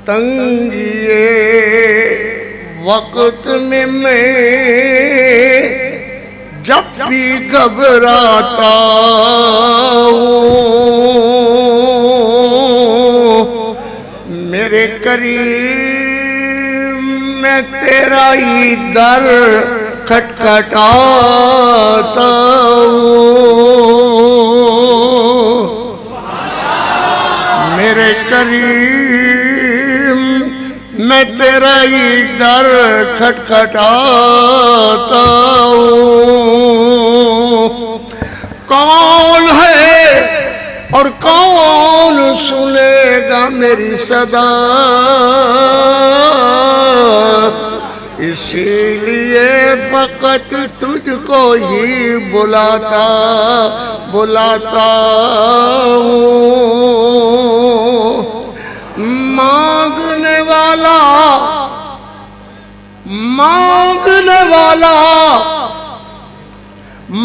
تنگی وقت میں جب بھی گھبراتا ہوں میرے کریم میں تیرا ہی در کھٹکھٹاتا ہوں میرے کریم میں تیرا ہی در کھٹکھٹاتا ہوں کون ہے اور کون سنے گا میری صدا اسی لیے فقط تجھ کو ہی بلاتا ہوں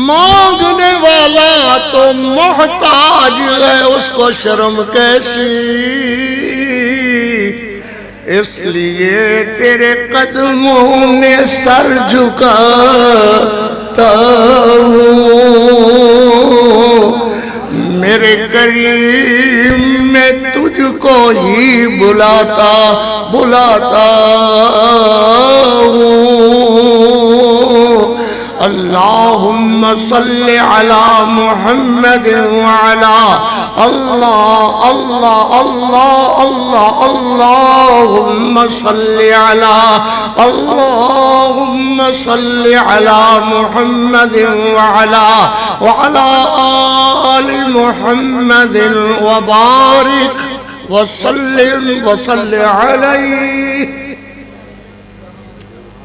مانگنے والا تو محتاج ہے اس کو شرم کیسی اس لیے تیرے قدموں میں سر جھکاتا ہوں میرے کریم میں تجھ کو ہی بلاتا ہوں اللہم صلی علی محمد وعلا اللہم صلی علی محمد وعلا آل محمد وبارک وسلم علیہ